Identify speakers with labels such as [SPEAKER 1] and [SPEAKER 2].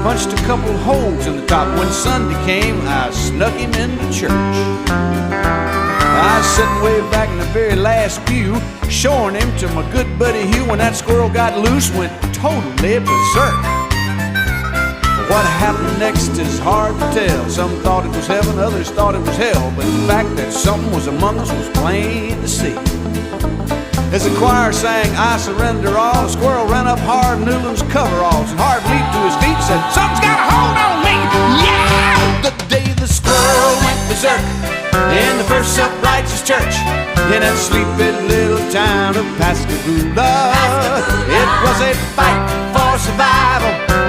[SPEAKER 1] punched a couple holes in the top. When Sunday came, I snuck him into church. I was sitting way back in the very last pew, showing him to my good buddy Hugh. When that squirrel got loose, went totally berserk. What happened next is hard to tell. Some thought it was heaven, others thought it was hell. But the fact that something was among us was plain to see. As the choir sang, "I surrender all," the squirrel ran up hard Newland's coveralls, and Hard leaped to his feet and said, "Something's got a hold on me!" Yeah! The day the squirrel went berserk in the First Self-Righteous Church in that sleepy little town of Pascagoula. It was a fight for survival